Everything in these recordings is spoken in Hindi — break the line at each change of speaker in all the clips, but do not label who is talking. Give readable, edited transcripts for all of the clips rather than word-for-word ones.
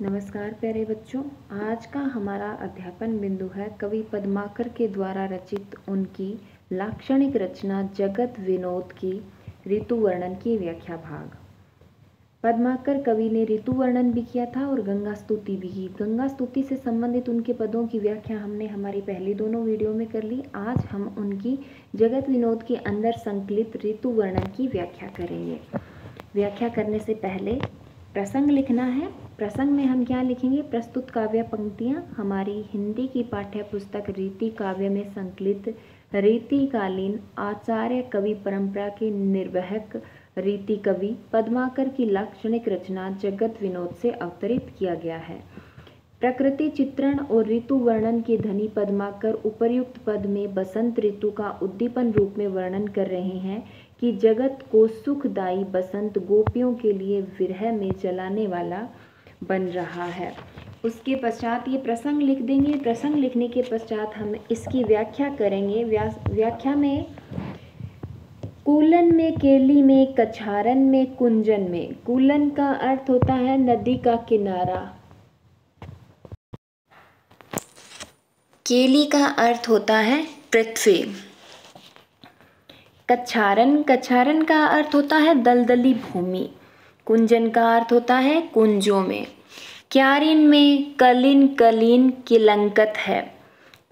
नमस्कार प्यारे बच्चों। आज का हमारा अध्यापन बिंदु है कवि पद्माकर के द्वारा रचित उनकी लाक्षणिक रचना जगत विनोद की ऋतु वर्णन की व्याख्या भाग। पद्माकर कवि ने ऋतु वर्णन भी किया था और गंगा स्तुति भी की। गंगा स्तुति से संबंधित उनके पदों की व्याख्या हमने हमारी पहली दोनों वीडियो में कर ली। आज हम उनकी जगत विनोद के अंदर संकलित ऋतु वर्णन की व्याख्या करेंगे। व्याख्या करने से पहले प्रसंग लिखना है। प्रसंग में हम क्या लिखेंगे? प्रस्तुत काव्य पंक्तियाँ हमारी हिंदी की पाठ्य पुस्तक रीति काव्य में संकलित रीतिकालीन आचार्य कवि परंपरा के निर्वाहक रीति कवि पद्माकर की लाक्षणिक रचना जगत विनोद से अवतरित किया गया है। प्रकृति चित्रण और ऋतु वर्णन के धनी पद्माकर उपर्युक्त पद में बसंत ऋतु का उद्दीपन रूप में वर्णन कर रहे हैं कि जगत को सुखदायी बसंत गोपियों के लिए विरह में जलाने वाला बन रहा है। उसके पश्चात ये प्रसंग लिख देंगे। प्रसंग लिखने के पश्चात हम इसकी व्याख्या करेंगे। व्याख्या में कूलन में, केली में, कछारन में, कुंजन में। कूलन का अर्थ होता है नदी का किनारा। केली का अर्थ होता है पृथ्वी। कछारन का अर्थ होता है दलदली भूमि। कुंजन का अर्थ होता है कुंजों में। क्यारिन में कलीन किलंकत है।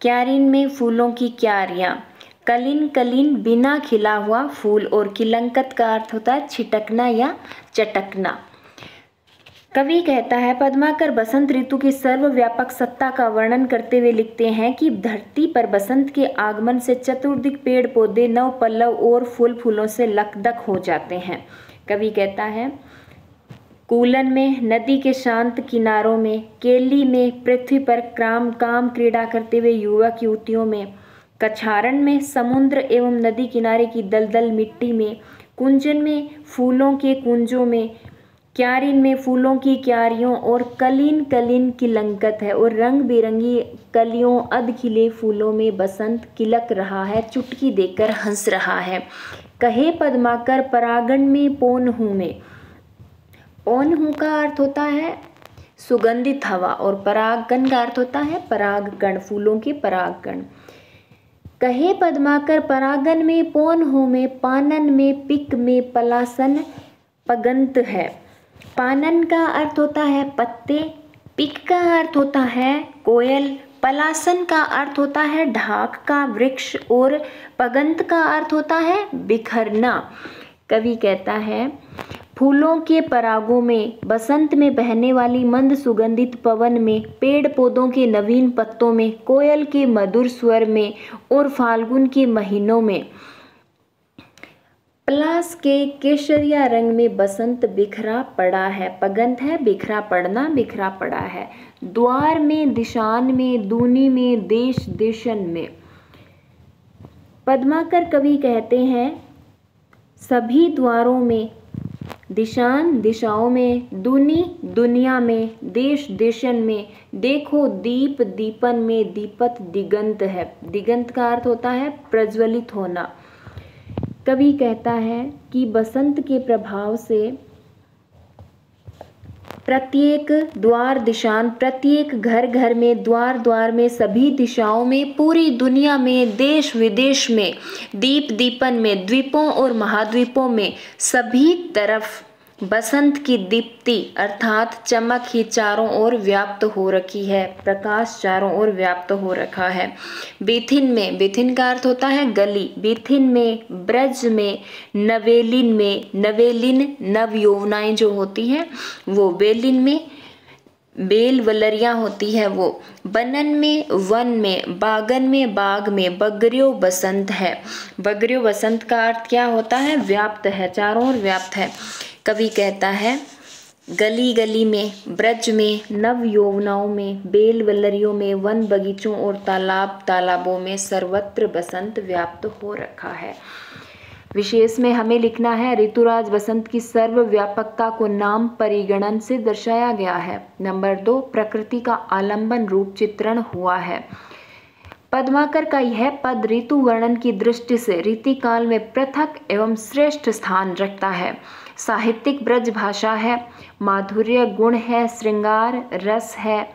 क्यारिन में फूलों की क्यारियाँ। कलीन बिना खिला हुआ फूल और किलंकत का अर्थ होता है छिटकना या चटकना। कवि कहता है पद्माकर बसंत ऋतु की सर्वव्यापक सत्ता का वर्णन करते हुए लिखते हैं कि धरती पर बसंत के आगमन से चतुर्दिक पेड़ पौधे नव पल्लव और फूलों से लकदक हो जाते हैं। कवि कहता है कूलन में नदी के शांत किनारों में, केली में पृथ्वी पर काम क्रीड़ा करते हुए युवक युवतियों में, कछारन में समुद्र एवं नदी किनारे की दलदल मिट्टी में, कुंजन में फूलों के कुंजों में, क्यारिन में फूलों की क्यारियों और कलीन किलंकत है और रंग बिरंगी कलियों अध खिले फूलों में बसंत किलक रहा है, चुटकी देकर हंस रहा है। कहे पद्माकर परागण में पौन हूँ में। पौन हूँ का अर्थ होता है सुगंधित हवा और परागण का अर्थ होता है परागकण, फूलों के परागकण। कहे पद्माकर परागण में पौन हूँ में, पानन में पिक में पलासन पगंत है। पानन का अर्थ होता है पत्ते, पिक का अर्थ होता है कोयल, पलासन का अर्थ होता है ढाक का वृक्ष और पगंत का अर्थ होता है बिखरना। कवि कहता है फूलों के परागों में, बसंत में बहने वाली मंद सुगंधित पवन में, पेड़ पौधों के नवीन पत्तों में, कोयल के मधुर स्वर में और फाल्गुन के महीनों में, पलास के केसरिया रंग में बसंत बिखरा पड़ा है। पगंत है बिखरा पड़ना, बिखरा पड़ा है। द्वार में, दिशान में, दूनी में, देश देशन में। पद्माकर कवि कहते हैं सभी द्वारों में, दिशान दिशाओं में, दूनी दुनिया में, देश देशन में, देखो दीप दीपन में, दीपत दिगंत है। दिगंत का अर्थ होता है प्रज्वलित होना। कवि कहता है कि बसंत के प्रभाव से प्रत्येक द्वार दिशान, प्रत्येक घर घर में, द्वार द्वार में, सभी दिशाओं में, पूरी दुनिया में, देश विदेश में, दीप दीपन में, द्वीपों और महाद्वीपों में, सभी तरफ बसंत की दीप्ति अर्थात चमक ही चारों ओर व्याप्त हो रखी है। प्रकाश चारों ओर व्याप्त हो रखा है। बेथिन में, बेथिन का अर्थ होता है गली। बेथिन में, ब्रज में, नवेलिन में, नवेलिन नव यौवनाएं जो होती हैं वो, बेलिन में बेल वलरियाँ होती है वो, बनन में, वन में, बागन में, बाग में, बगरियो बसंत है। बगरियो बसंत का अर्थ क्या होता है? व्याप्त है, चारों ओर व्याप्त है। कवि कहता है गली गली में, ब्रज में, नव यौवनाओं में, बेल वलरियों में, वन बगीचों और तालाब तालाबों में सर्वत्र बसंत व्याप्त हो रखा है। विशेष में हमें लिखना है ऋतुराज बसंत की सर्वव्यापकता को नाम परिगणन से दर्शाया गया है। नंबर 2, प्रकृति का आलंबन रूप चित्रण हुआ है। पद्माकर का यह पद ऋतु वर्णन की दृष्टि से रीतिकाल में पृथक एवं श्रेष्ठ स्थान रखता है। साहित्यिक ब्रज भाषा है, माधुर्य गुण है, श्रृंगार रस है,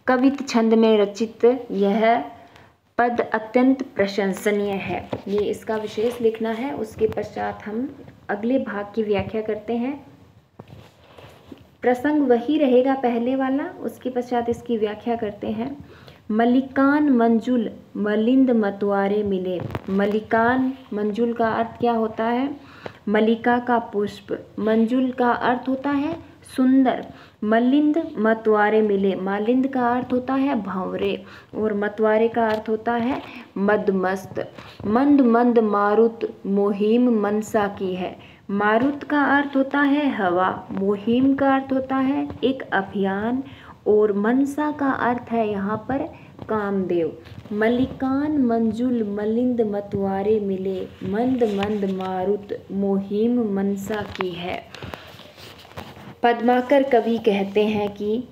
कवित छंद में रचित यह पद अत्यंत प्रशंसनीय है। ये इसका विशेष लिखना है। उसके पश्चात हम अगले भाग की व्याख्या करते हैं। प्रसंग वही रहेगा पहले वाला, उसके पश्चात इसकी व्याख्या करते हैं। मलिकान मंजुल मलिंद मतवारे मिले। मलिकान, मंजुल का अर्थ क्या होता है? मलिका का पुष्प। मंजुल का अर्थ होता है सुंदर। मलिंद मतवारे मिले। मालिंद का अर्थ होता है भंवरे और मतवारे का अर्थ होता है मदमस्त। मंद मंद मारुत मुहिम मनसा की है। मारुत का अर्थ होता है हवा, मुहिम का अर्थ होता है एक अभियान और मनसा का अर्थ है यहाँ पर कामदेव। मलिकान मंजुल मलिंद मतवारे मिले, मंद मंद मारुत मुहिम मनसा की है। पद्माकर कवि कहते हैं कि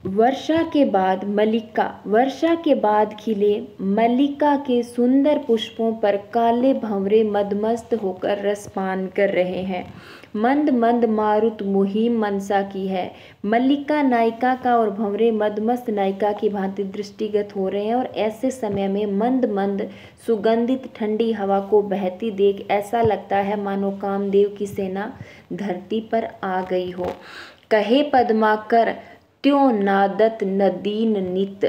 वर्षा के बाद मल्लिका, वर्षा के बाद खिले मल्लिका के सुंदर पुष्पों पर काले भंवरे मदमस्त होकर रसपान कर रहे हैं। मंद मंद मारुत मुहिम मनसा की है। मल्लिका नायिका का और भंवरे मदमस्त नायिका की भांति दृष्टिगत हो रहे हैं और ऐसे समय में मंद मंद सुगंधित ठंडी हवा को बहती देख ऐसा लगता है मानो कामदेव की सेना धरती पर आ गई हो। कहे पद्माकर त्यों नादत नदीन नित।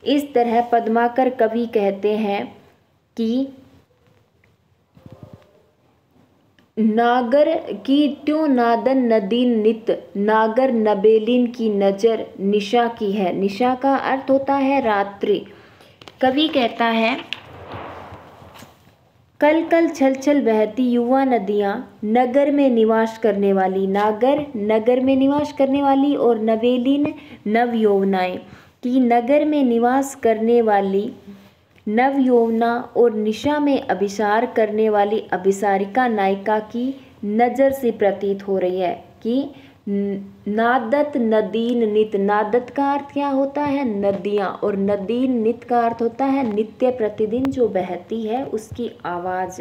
इस तरह पद्माकर कवि कहते हैं कि नागर की त्यों नादन नदीन नित, नागर नबेलिन की नजर निशा की है। निशा का अर्थ होता है रात्रि। कवि कहता है कल कल छल छल बहती युवा नदियाँ नगर में निवास करने वाली, नागर नगर में निवास करने वाली और नवेलिन नव यौवनाएं की नगर में निवास करने वाली नव यौवना और निशा में अभिसार करने वाली अभिसारिका नायिका की नज़र से प्रतीत हो रही है कि नादत नदीन नित। नादत का अर्थ क्या होता है? नदियाँ, और नदीन नित का अर्थ होता है नित्य प्रतिदिन जो बहती है उसकी आवाज़।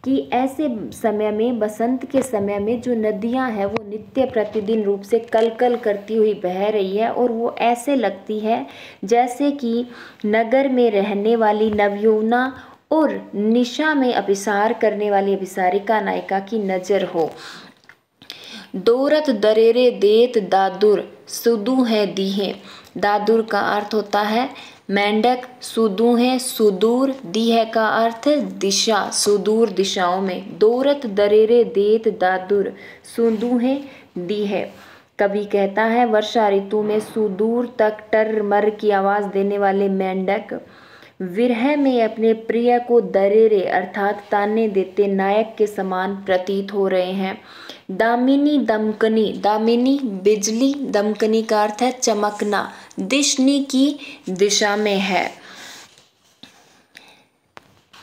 कि ऐसे समय में, बसंत के समय में जो नदियाँ हैं वो नित्य प्रतिदिन रूप से कल कल करती हुई बह रही है और वो ऐसे लगती है जैसे कि नगर में रहने वाली नवयौवना और निशा में अभिसार करने वाली अभिसारिका नायिका की नज़र हो। दोरत दरेरे देत दादुर सुदू है दीहे। दादुर का अर्थ होता है मेंढक, सुदू है सुदूर, दीह का अर्थ दिशा, सुदूर दिशाओं में। दोरत दरेरे देत दादुर सुदू है दीह। कवि कहता है वर्षा ऋतु में सुदूर तक टर मर की आवाज़ देने वाले मेंढक विरह में अपने प्रिय को दरेरे अर्थात ताने देते नायक के समान प्रतीत हो रहे हैं। दामिनी दमकनी, दामिनी बिजली, दमकनी का अर्थ है चमकना, दिशनी की दिशा में है।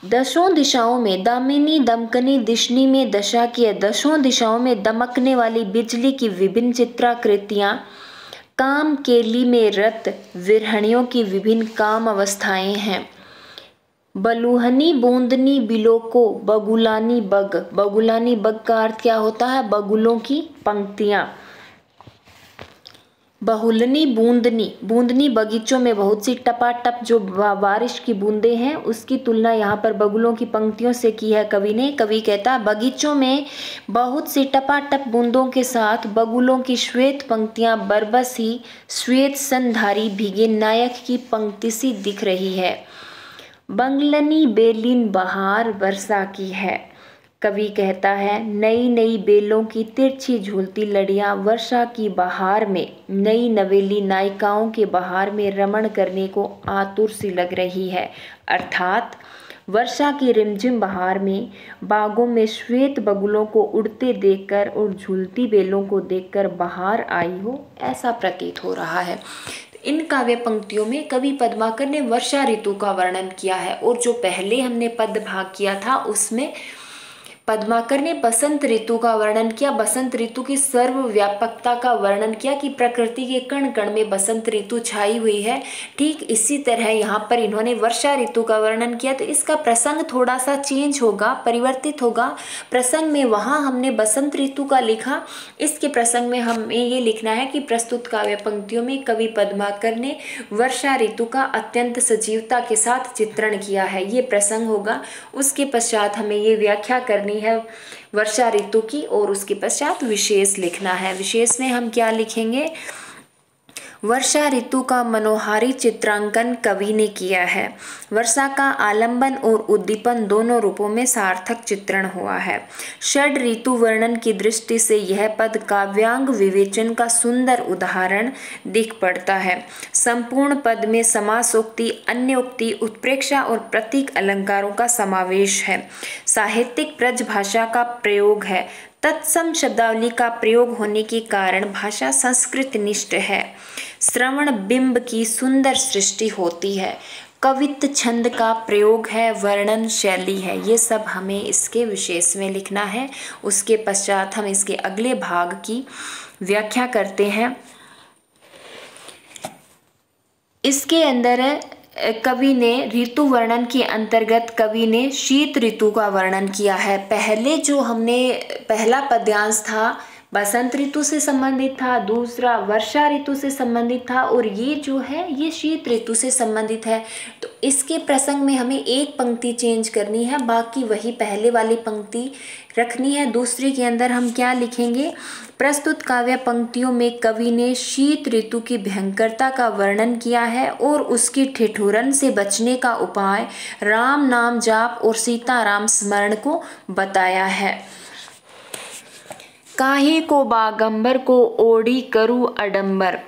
दशों दिशाओं में, दामिनी दमकनी दिशनी में दशा की है। दशों दिशाओं में दमकने वाली बिजली की विभिन्न चित्राकृतियाँ, काम केली में रत विरहणियों की विभिन्न काम अवस्थाएं हैं। बलुहनी बूंदनी बिलोको बगुलानी बग। बगुलानी बग का अर्थ क्या होता है? बगुलों की पंक्तियां। बहुलनी बूंदनी, बूंदनी बगीचों में बहुत सी टपाटप जो बारिश की बूंदें हैं उसकी तुलना यहाँ पर बगुलों की पंक्तियों से की है कवि ने। कवि कहता है बगीचों में बहुत सी टपाटप बूंदों के साथ बगुलों की श्वेत पंक्तियाँ बरबस ही श्वेत संधारी भीगे नायक की पंक्ति सी दिख रही है। बंगलनी बेलिन बहार वर्षा की है। कवि कहता है नई नई बेलों की तिरछी झूलती लड़ियाँ वर्षा की बहार में नई नवेली नायिकाओं के बहार में रमण करने को आतुर सी लग रही है। अर्थात वर्षा की रिमझिम बहार में बागों में श्वेत बगुलों को उड़ते देखकर और झूलती बेलों को देखकर बहार आई हो ऐसा प्रतीत हो रहा है। इन काव्य पंक्तियों में कवि पद्माकर ने वर्षा ऋतु का वर्णन किया है और जो पहले हमने पद भाग किया था उसमें पद्माकर ने बसंत ऋतु का वर्णन किया, बसंत ऋतु की सर्वव्यापकता का वर्णन किया कि प्रकृति के कण कण में बसंत ऋतु छाई हुई है। ठीक इसी तरह यहाँ पर इन्होंने वर्षा ऋतु का वर्णन किया, तो इसका प्रसंग थोड़ा सा चेंज होगा, परिवर्तित होगा। प्रसंग में वहाँ हमने बसंत ऋतु का लिखा, इसके प्रसंग में हमें ये लिखना है कि प्रस्तुत काव्य पंक्तियों में कवि पद्माकर ने वर्षा ऋतु का अत्यंत सजीवता के साथ चित्रण किया है, ये प्रसंग होगा। उसके पश्चात हमें ये व्याख्या करनी है वर्षा ऋतु की, और उसके पश्चात विशेष लिखना है। विशेष में हम क्या लिखेंगे? वर्षा ऋतु का मनोहारी चित्रांकन कवि ने किया है। वर्षा का आलंबन और उद्दीपन दोनों रूपों में सार्थक चित्रण हुआ है। षड ऋतु वर्णन की दृष्टि से यह पद काव्यांग विवेचन का सुंदर उदाहरण दिख पड़ता है। संपूर्ण पद में समासोक्ति, अन्योक्ति, उत्प्रेक्षा और प्रतीक अलंकारों का समावेश है। साहित्यिक ब्रज भाषा का प्रयोग है। तत्सम शब्दावली का प्रयोग होने के कारण भाषा संस्कृत निष्ठ है। श्रवण बिंब की सुंदर सृष्टि होती है। कवित्त छंद का प्रयोग है, वर्णन शैली है। ये सब हमें इसके विशेष में लिखना है। उसके पश्चात हम इसके अगले भाग की व्याख्या करते हैं। इसके अंदर कवि ने ऋतु वर्णन के अंतर्गत कवि ने शीत ऋतु का वर्णन किया है। पहले जो हमने पहला पद्यांश था बसंत ऋतु से संबंधित था, दूसरा वर्षा ऋतु से संबंधित था, और ये जो है ये शीत ऋतु से संबंधित है। तो इसके प्रसंग में हमें एक पंक्ति चेंज करनी है, बाकी वही पहले वाली पंक्ति रखनी है। दूसरे के अंदर हम क्या लिखेंगे? प्रस्तुत काव्य पंक्तियों में कवि ने शीत ऋतु की भयंकरता का वर्णन किया है और उसकी ठिठुरन से बचने का उपाय राम नाम जाप और सीताराम स्मरण को बताया है। काहे को बागंबर को ओढ़ी करूँ अडंबर।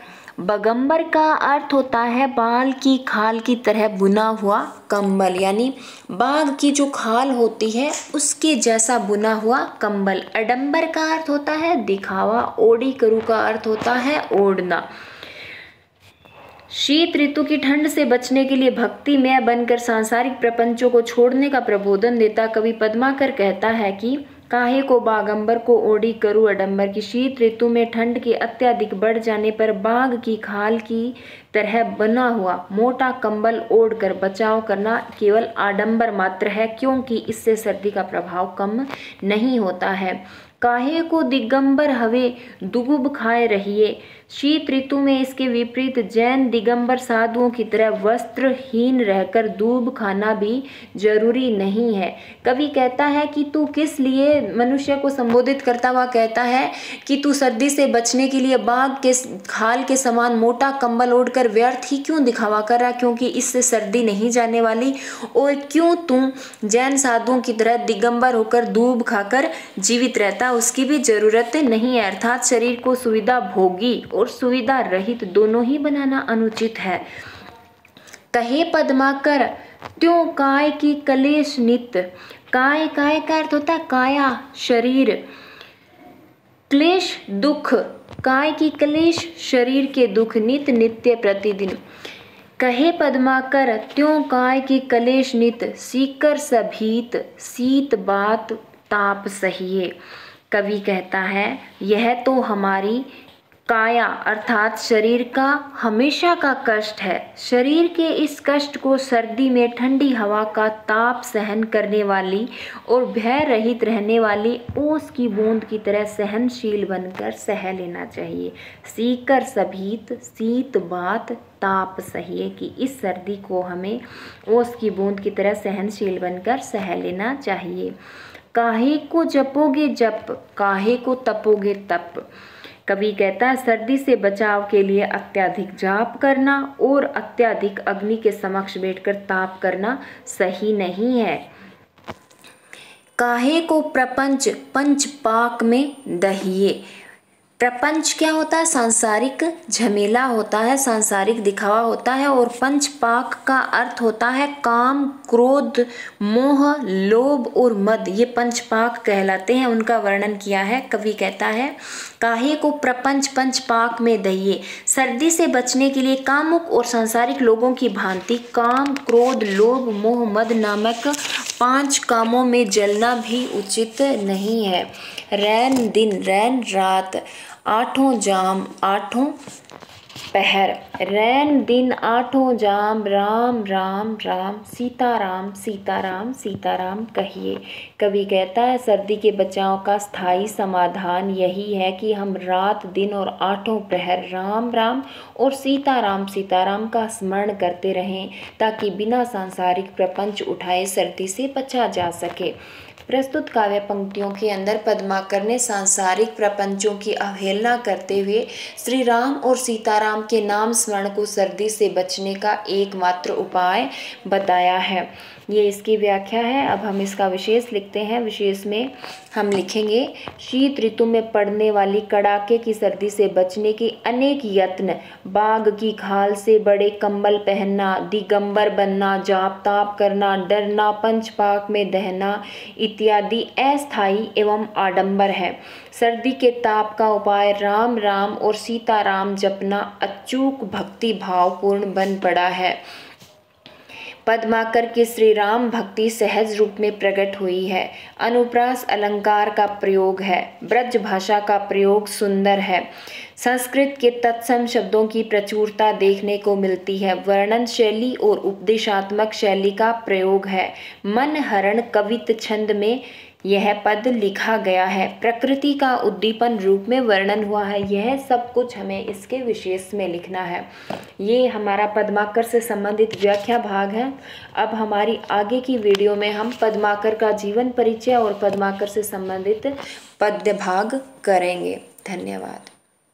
बगंबर का अर्थ होता है बाल की खाल की तरह बुना हुआ कंबल, यानी बाघ की जो खाल होती है उसके जैसा बुना हुआ कंबल। अडंबर का अर्थ होता है दिखावा। ओढ़ी करूँ का अर्थ होता है ओढ़ना। शीत ऋतु की ठंड से बचने के लिए भक्तिमय बनकर सांसारिक प्रपंचों को छोड़ने का प्रबोधन देता कवि पद्माकर कहता है कि काहे को बागंबर को ओढ़ी करूँ अडंबर की। शीत ऋतु में ठंड के अत्यधिक बढ़ जाने पर बाघ की खाल की तरह बना हुआ मोटा कंबल ओढ़कर बचाव करना केवल आडंबर मात्र है, क्योंकि इससे सर्दी का प्रभाव कम नहीं होता है। काहे को दिगंबर हवे दुगुब खाए रहिए। शीत ऋतु में इसके विपरीत जैन दिगंबर साधुओं की तरह वस्त्रहीन रहकर दूब खाना भी जरूरी नहीं है। कवि कहता है कि तू किस लिए मनुष्य को संबोधित करता हुआ कहता है कि तू सर्दी से बचने के लिए बाघ के खाल के समान मोटा कंबल ओढ़कर व्यर्थ ही क्यों दिखावा कर रहा, क्योंकि इससे सर्दी नहीं जाने वाली। और क्यों तू जैन साधुओं की तरह दिगंबर होकर दूब खाकर जीवित रहता, उसकी भी जरूरत नहीं है। अर्थात शरीर को सुविधा भोगी और सुविधा रहित दोनों ही बनाना अनुचित है। कहे पद्माकर त्यों काय की कलेश नित। काय काय का अर्थ होता है काया शरीर, क्लेश दुख। काय की कलेश शरीर के दुख, नित नित्य प्रतिदिन। कहे पद्माकर त्यों काय की कलेश नित। सीकर सभीत शीत बात ताप सहिए। कवि कहता है यह तो हमारी काया अर्थात शरीर का हमेशा का कष्ट है। शरीर के इस कष्ट को सर्दी में ठंडी हवा का ताप सहन करने वाली और भय रहित रहने वाली ओस की बूंद की तरह सहनशील बनकर सह लेना चाहिए। सीकर सभीत शीत बात ताप सहिए कि इस सर्दी को हमें ओस की बूंद की तरह सहनशील बनकर सह लेना चाहिए। काहे को जपोगे जप, काहे को तपोगे तप। कवि कहता है सर्दी से बचाव के लिए अत्यधिक जाप करना और अत्यधिक अग्नि के समक्ष बैठकर ताप करना सही नहीं है। काहे को प्रपंच पंच पाक में दहिए। प्रपंच क्या होता है? सांसारिक झमेला होता है, सांसारिक दिखावा होता है। और पंचपाक का अर्थ होता है काम, क्रोध, मोह, लोभ और मद। ये पंचपाक कहलाते हैं। उनका वर्णन किया है। कवि कहता है, काहे को प्रपंच पंचपाक में दहिए। सर्दी से बचने के लिए कामुक और सांसारिक लोगों की भांति काम, क्रोध, लोभ, मोह, मद नामक 5 कामों में जलना भी उचित नहीं है। रैन दिन, रैन रात, आठों जाम, आठों पहर। रैन दिन आठों जाम, राम राम राम, सीताराम सीताराम सीताराम कहिए। कवि कहता है, सर्दी के बचाव का स्थायी समाधान यही है कि हम रात दिन और आठों प्रहर राम राम और सीताराम सीताराम का स्मरण करते रहें, ताकि बिना सांसारिक प्रपंच उठाए सर्दी से बचा जा सके। प्रस्तुत काव्य पंक्तियों के अंदर पद्माकर ने सांसारिक प्रपंचों की अवहेलना करते हुए श्री राम और सीताराम के नाम स्मरण को सर्दी से बचने का एकमात्र उपाय बताया है। ये इसकी व्याख्या है। अब हम इसका विशेष लिखते हैं। विशेष में हम लिखेंगे, शीत ऋतु में पड़ने वाली कड़ाके की सर्दी से बचने के अनेक यत्न, बाघ की खाल से बड़े कंबल पहनना, दिगंबर बनना, जाप ताप करना, डरना, पंचपाक में दहना इत्यादि अस्थायी एवं आडंबर है। सर्दी के ताप का उपाय राम राम और सीताराम जपना अचूक भक्ति भावपूर्ण बन पड़ा है। पद्माकर की श्री राम भक्ति सहज रूप में प्रकट हुई है। अनुप्रास अलंकार का प्रयोग है। ब्रज भाषा का प्रयोग सुंदर है। संस्कृत के तत्सम शब्दों की प्रचुरता देखने को मिलती है। वर्णन शैली और उपदेशात्मक शैली का प्रयोग है। मन हरण कवित छंद में यह पद लिखा गया है। प्रकृति का उद्दीपन रूप में वर्णन हुआ है। यह सब कुछ हमें इसके विशेष में लिखना है। ये हमारा पद्माकर से संबंधित व्याख्या भाग है। अब हमारी आगे की वीडियो में हम पद्माकर का जीवन परिचय और पद्माकर से संबंधित पद्य भाग करेंगे। धन्यवाद।